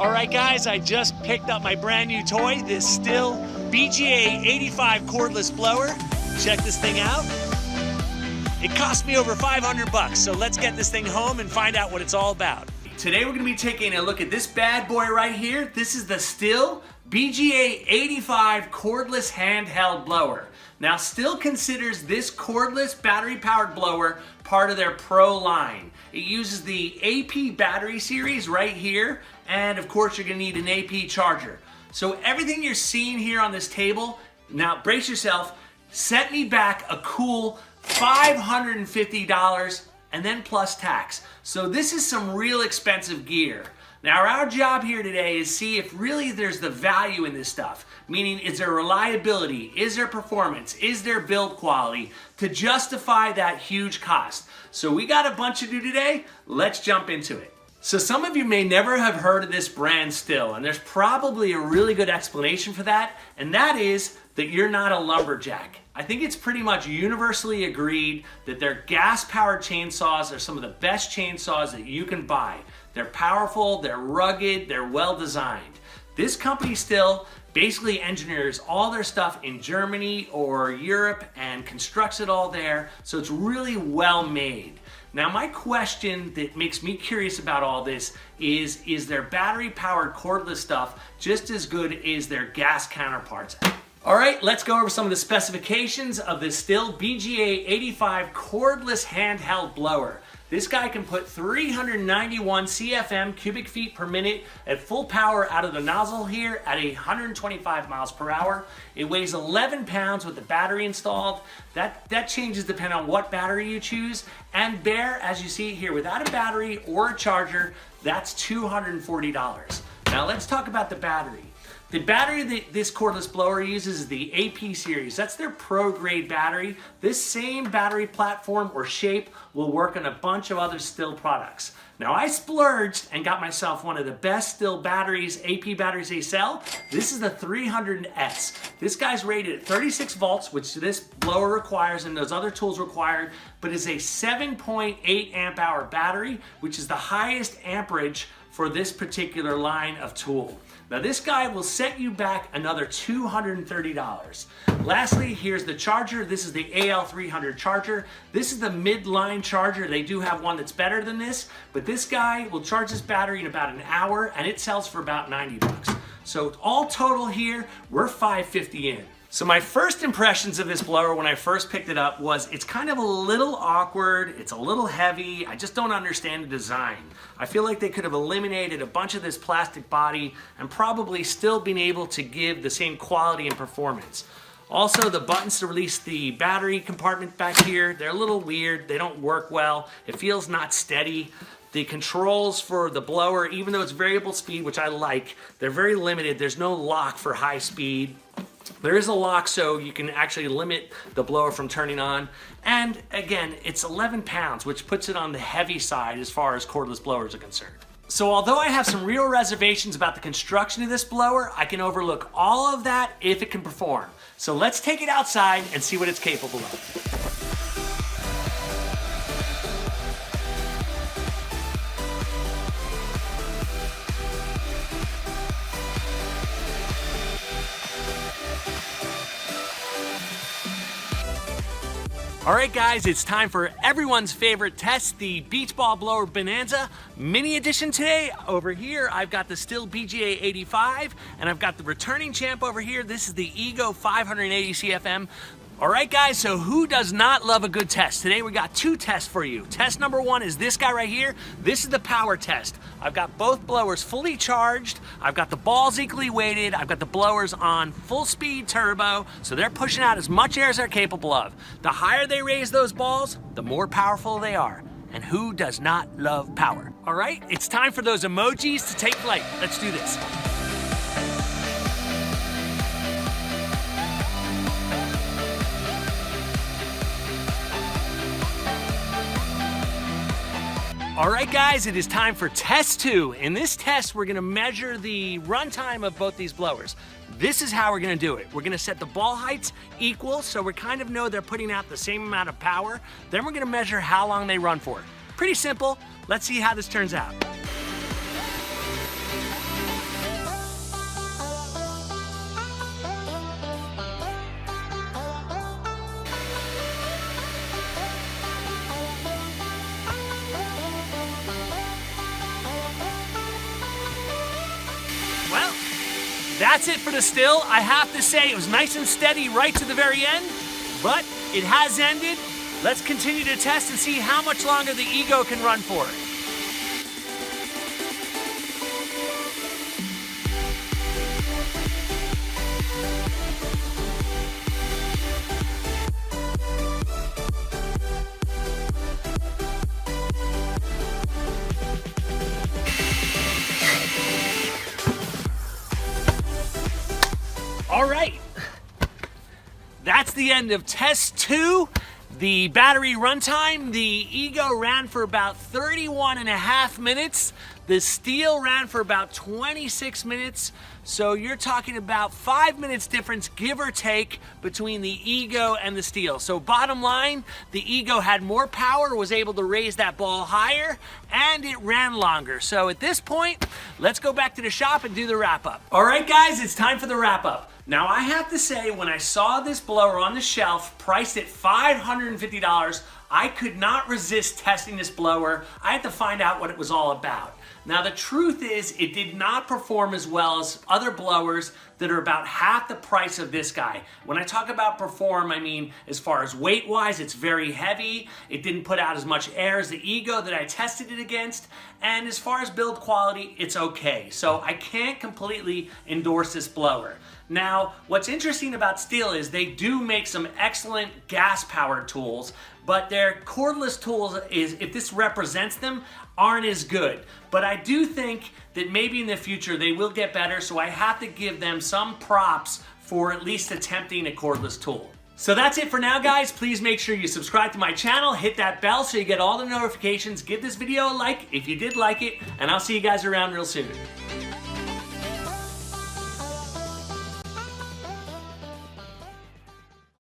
All right, guys, I just picked up my brand new toy, this Stihl BGA 85 cordless blower. Check this thing out. It cost me over 500 bucks, so let's get this thing home and find out what it's all about. Today we're gonna be taking a look at this bad boy right here. This is the Stihl BGA 85 cordless handheld blower. Now, Stihl considers this cordless battery-powered blower part of their Pro line. It uses the AP battery series right here, and of course you're gonna need an AP charger. So everything you're seeing here on this table, now brace yourself, set me back a cool $550 and then plus tax. So this is some real expensive gear. Now our job here today is see if really there's the value in this stuff. Meaning, is there reliability? Is there performance? Is there build quality to justify that huge cost? So we got a bunch to do today. Let's jump into it. So some of you may never have heard of this brand Stihl, and there's probably a really good explanation for that, and that is that you're not a lumberjack. I think it's pretty much universally agreed that their gas-powered chainsaws are some of the best chainsaws that you can buy. They're powerful, they're rugged, they're well-designed. This company Stihl basically engineers all their stuff in Germany or Europe and constructs it all there, so it's really well made. Now my question that makes me curious about all this is their battery-powered cordless stuff just as good as their gas counterparts? All right, let's go over some of the specifications of this Stihl BGA 85 cordless handheld blower. This guy can put 391 CFM cubic feet per minute at full power out of the nozzle here at 125 miles per hour. It weighs 11 pounds with the battery installed. That changes depending on what battery you choose. And bare, as you see here, without a battery or a charger, that's $240. Now let's talk about the battery. The battery that this cordless blower uses is the AP series. That's their pro grade battery. This same battery platform or shape will work on a bunch of other Stihl products. Now I splurged and got myself one of the best Stihl batteries, AP batteries they sell. This is the 300S. This guy's rated at 36 volts, which this blower requires and those other tools require, but is a 7.8 amp hour battery, which is the highest amperage for this particular line of tool. Now this guy will set you back another $230. Lastly, here's the charger. This is the AL300 charger. This is the mid-line charger. They do have one that's better than this, but this guy will charge this battery in about an hour and it sells for about 90 bucks. So all total here, we're $550 in. So my first impressions of this blower when I first picked it up was it's kind of a little awkward, it's a little heavy, I just don't understand the design. I feel like they could have eliminated a bunch of this plastic body and probably still been able to give the same quality and performance. Also, the buttons to release the battery compartment back here, they're a little weird, they don't work well, it feels not steady. The controls for the blower, even though it's variable speed, which I like, they're very limited. There's no lock for high speed. There is a lock so you can actually limit the blower from turning on. And again, it's 11 pounds, which puts it on the heavy side as far as cordless blowers are concerned. So although I have some real reservations about the construction of this blower, I can overlook all of that if it can perform. So let's take it outside and see what it's capable of. All right, guys, it's time for everyone's favorite test, the Beach Ball Blower Bonanza mini edition today. Over here, I've got the Stihl BGA 85, and I've got the returning champ over here. This is the Ego 580 CFM. All right, guys, so who does not love a good test? Today we got two tests for you. Test number one is this guy right here. This is the power test. I've got both blowers fully charged. I've got the balls equally weighted. I've got the blowers on full speed turbo, so they're pushing out as much air as they're capable of. The higher they raise those balls, the more powerful they are. And who does not love power? All right, it's time for those emojis to take flight. Let's do this. All right, guys, it is time for test two. In this test, we're gonna measure the runtime of both these blowers. This is how we're gonna do it. We're gonna set the ball heights equal, so we kind of know they're putting out the same amount of power. Then we're gonna measure how long they run for. Pretty simple. Let's see how this turns out. that's it for the Stihl. I have to say it was nice and steady right to the very end, but it has ended. Let's continue to test and see how much longer the Ego can run for. All right, that's the end of test 2. The battery runtime, the Ego ran for about 31.5 minutes. The Stihl ran for about 26 minutes. So you're talking about 5 minutes difference, give or take, between the Ego and the Stihl. So bottom line, the Ego had more power, was able to raise that ball higher, and it ran longer. So at this point, let's go back to the shop and do the wrap up. All right, guys, it's time for the wrap up. Now, I have to say, when I saw this blower on the shelf, priced at $550, I could not resist testing this blower. I had to find out what it was all about. Now, the truth is, it did not perform as well as other blowers that are about half the price of this guy. When I talk about perform, I mean, as far as weight-wise, it's very heavy. It didn't put out as much air as the Ego that I tested it against. And as far as build quality, it's okay. So I can't completely endorse this blower. Now, what's interesting about Stihl is they do make some excellent gas-powered tools, but their cordless tools, if this represents them, aren't as good. But I do think that maybe in the future they will get better, so I have to give them some props for at least attempting a cordless tool. So that's it for now, guys. Please make sure you subscribe to my channel, hit that bell so you get all the notifications, give this video a like if you did like it, and I'll see you guys around real soon.